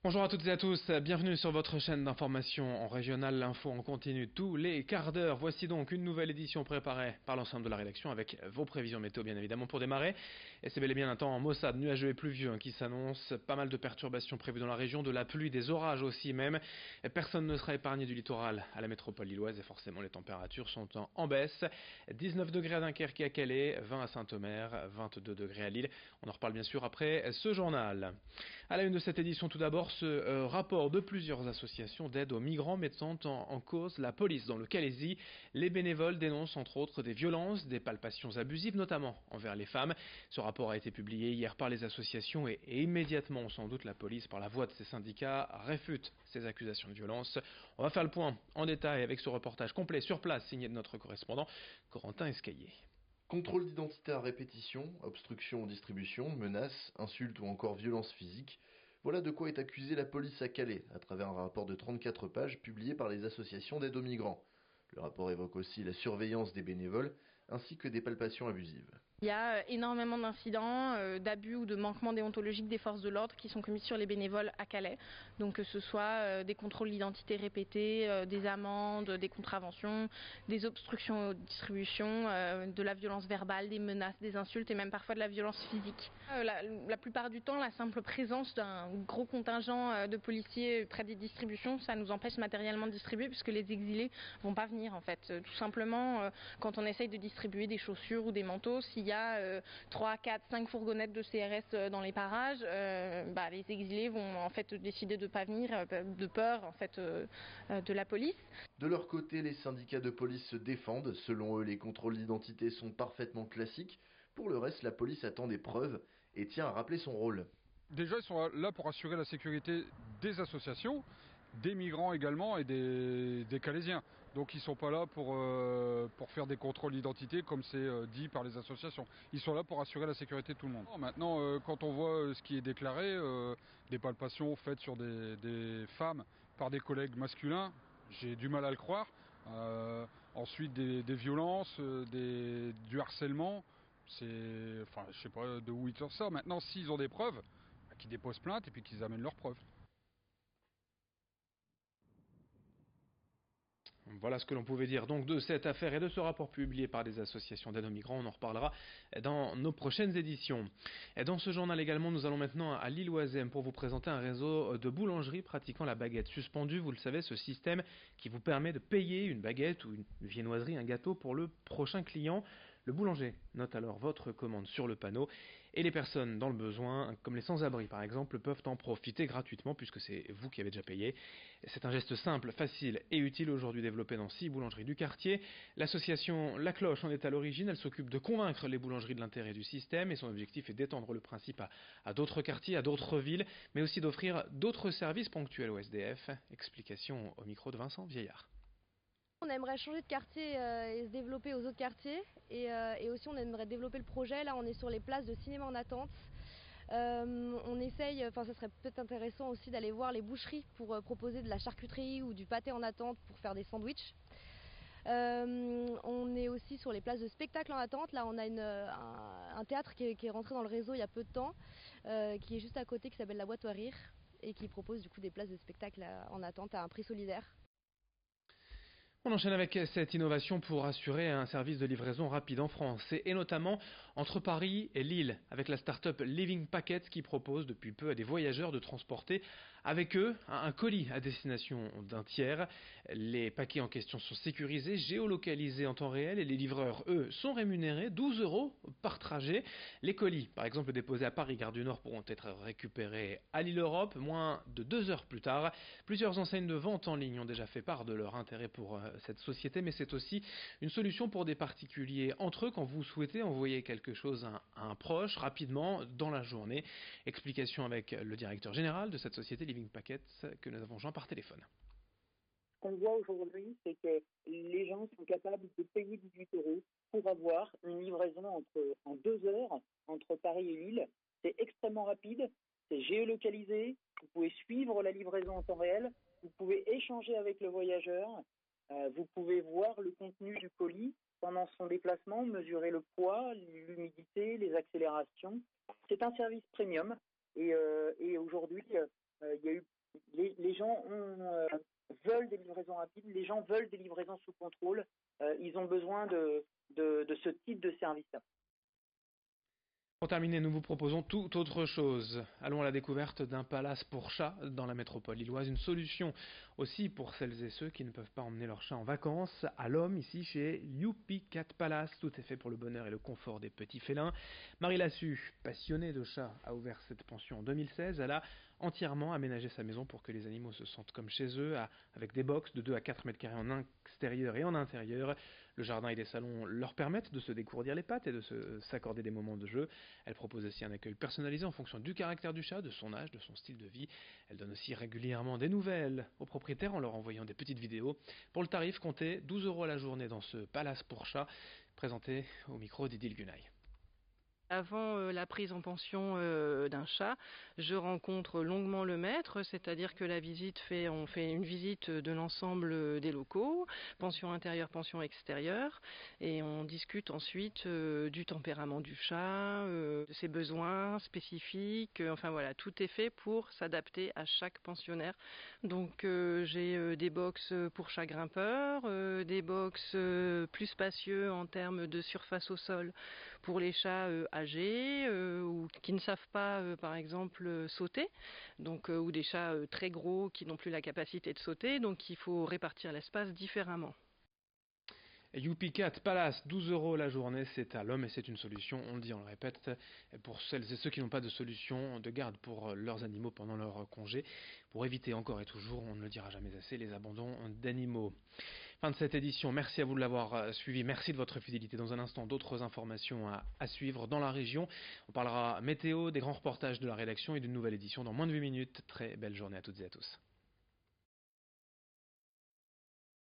Bonjour à toutes et à tous, bienvenue sur votre chaîne d'information en régional, l'info en continu tous les quarts d'heure. Voici donc une nouvelle édition préparée par l'ensemble de la rédaction avec vos prévisions météo bien évidemment pour démarrer. Et c'est bel et bien un temps maussade, nuageux et pluvieux qui s'annonce, pas mal de perturbations prévues dans la région, de la pluie, des orages aussi même. Personne ne sera épargné du littoral à la métropole lilloise et forcément les températures sont en baisse. 19 degrés à Dunkerque et à Calais, 20 à Saint-Omer, 22 degrés à Lille. On en reparle bien sûr après ce journal. À la une de cette édition tout d'abord, ce rapport de plusieurs associations d'aide aux migrants mettant en cause la police dans le Calaisis. Les bénévoles dénoncent entre autres des violences, des palpations abusives, notamment envers les femmes. Ce rapport a été publié hier par les associations et immédiatement, sans doute, la police, par la voix de ses syndicats, réfute ces accusations de violence. On va faire le point en détail avec ce reportage complet sur place signé de notre correspondant Corentin Escaillé. Contrôle d'identité à répétition, obstruction en distribution, menaces, insultes ou encore violences physiques. Voilà de quoi est accusée la police à Calais, à travers un rapport de 34 pages publié par les associations d'aide aux migrants. Le rapport évoque aussi la surveillance des bénévoles, ainsi que des palpations abusives. Il y a énormément d'incidents, d'abus ou de manquements déontologiques des forces de l'ordre qui sont commis sur les bénévoles à Calais. Donc que ce soit des contrôles d'identité répétés, des amendes, des contraventions, des obstructions aux distributions, de la violence verbale, des menaces, des insultes et même parfois de la violence physique. La plupart du temps, la simple présence d'un gros contingent de policiers près des distributions, ça nous empêche matériellement de distribuer puisque les exilés vont pas venir en fait. Tout simplement, quand on essaye de distribuer des chaussures ou des manteaux, s'il y a 3, 4, 5 fourgonnettes de CRS dans les parages, les exilés vont en fait décider de ne pas venir de peur en fait de la police. De leur côté, les syndicats de police se défendent. Selon eux, les contrôles d'identité sont parfaitement classiques. Pour le reste, la police attend des preuves et tient à rappeler son rôle. Déjà, ils sont là pour assurer la sécurité des associations, des migrants également et des Calaisiens. Donc ils ne sont pas là pour faire des contrôles d'identité comme c'est dit par les associations. Ils sont là pour assurer la sécurité de tout le monde. Maintenant, quand on voit ce qui est déclaré, des palpations faites sur des femmes par des collègues masculins, j'ai du mal à le croire. Ensuite des violences, du harcèlement. Je sais pas de où ils sortent ça. Maintenant, s'ils ont des preuves, qu'ils déposent plainte et puis qu'ils amènent leurs preuves. Voilà ce que l'on pouvait dire donc de cette affaire et de ce rapport publié par des associations d'aide aux migrants. On en reparlera dans nos prochaines éditions. Et dans ce journal également, nous allons maintenant à l'Île-Oisem pour vous présenter un réseau de boulangeries pratiquant la baguette suspendue. Vous le savez, ce système qui vous permet de payer une baguette ou une viennoiserie, un gâteau pour le prochain client. Le boulanger note alors votre commande sur le panneau et les personnes dans le besoin, comme les sans-abri par exemple, peuvent en profiter gratuitement puisque c'est vous qui avez déjà payé. C'est un geste simple, facile et utile aujourd'hui développé dans 6 boulangeries du quartier. L'association La Cloche en est à l'origine, elle s'occupe de convaincre les boulangeries de l'intérêt du système et son objectif est d'étendre le principe à d'autres quartiers, à d'autres villes, mais aussi d'offrir d'autres services ponctuels au SDF. Explication au micro de Vincent Vieillard. On aimerait changer de quartier et se développer aux autres quartiers et aussi on aimerait développer le projet. Là on est sur les places de cinéma en attente. On essaye, ça serait peut-être intéressant aussi d'aller voir les boucheries pour proposer de la charcuterie ou du pâté en attente pour faire des sandwichs. On est aussi sur les places de spectacle en attente. Là on a un théâtre qui est rentré dans le réseau il y a peu de temps, qui est juste à côté, qui s'appelle la Boîte à Rire et qui propose du coup des places de spectacle en attente à un prix solidaire. On enchaîne avec cette innovation pour assurer un service de livraison rapide en France et notamment entre Paris et Lille avec la start-up Living Packets qui propose depuis peu à des voyageurs de transporter avec eux un colis à destination d'un tiers. Les paquets en question sont sécurisés, géolocalisés en temps réel et les livreurs, eux, sont rémunérés 12 € par trajet. Les colis, par exemple déposés à Paris, Gare du Nord, pourront être récupérés à Lille Europe, moins de 2 heures plus tard. Plusieurs enseignes de vente en ligne ont déjà fait part de leur intérêt pour cette société, mais c'est aussi une solution pour des particuliers entre eux quand vous souhaitez envoyer quelque chose à un proche rapidement dans la journée. Explication avec le directeur général de cette société Living Packets que nous avons joint par téléphone. Ce qu'on voit aujourd'hui, c'est que les gens sont capables de payer 18 € pour avoir une livraison en 2 heures entre Paris et Lille. C'est extrêmement rapide, c'est géolocalisé, vous pouvez suivre la livraison en temps réel, vous pouvez échanger avec le voyageur, vous pouvez voir le contenu du colis pendant son déplacement, mesurer le poids, l'humidité, les accélérations. C'est un service premium et aujourd'hui, il y a eu rapide. Les gens veulent des livraisons sous contrôle. Ils ont besoin de ce type de service-là. Pour terminer, nous vous proposons tout autre chose. Allons à la découverte d'un palace pour chats dans la métropole lilloise. Une solution aussi pour celles et ceux qui ne peuvent pas emmener leurs chats en vacances à l'homme, ici chez Youpi Cat Palace. Tout est fait pour le bonheur et le confort des petits félins. Marie Lassu, passionnée de chats, a ouvert cette pension en 2016. Elle a entièrement aménagé sa maison pour que les animaux se sentent comme chez eux, avec des box de 2 à 4 mètres carrés en extérieur et en intérieur. Le jardin et les salons leur permettent de se dégourdir les pattes et de s'accorder des moments de jeu. Elle propose aussi un accueil personnalisé en fonction du caractère du chat, de son âge, de son style de vie. Elle donne aussi régulièrement des nouvelles aux propriétaires en leur envoyant des petites vidéos. Pour le tarif, comptez 12 € la journée dans ce palace pour chat, présenté au micro d'Idil Gunay. Avant la prise en pension d'un chat, je rencontre longuement le maître, c'est-à-dire que on fait une visite de l'ensemble des locaux, pension intérieure, pension extérieure, et on discute ensuite du tempérament du chat, de ses besoins spécifiques, enfin voilà, tout est fait pour s'adapter à chaque pensionnaire. Donc j'ai des box pour chat grimpeur, des box plus spacieux en termes de surface au sol pour les chats âgés ou qui ne savent pas, par exemple, sauter, donc, ou des chats très gros qui n'ont plus la capacité de sauter, donc il faut répartir l'espace différemment. Youpi Cat Palace, 12 € la journée, c'est à l'homme et c'est une solution, on le dit, on le répète, pour celles et ceux qui n'ont pas de solution de garde pour leurs animaux pendant leur congé, pour éviter encore et toujours, on ne le dira jamais assez, les abandons d'animaux. Fin de cette édition, merci à vous de l'avoir suivi, merci de votre fidélité. Dans un instant, d'autres informations à suivre dans la région. On parlera météo, des grands reportages de la rédaction et d'une nouvelle édition dans moins de 8 minutes. Très belle journée à toutes et à tous.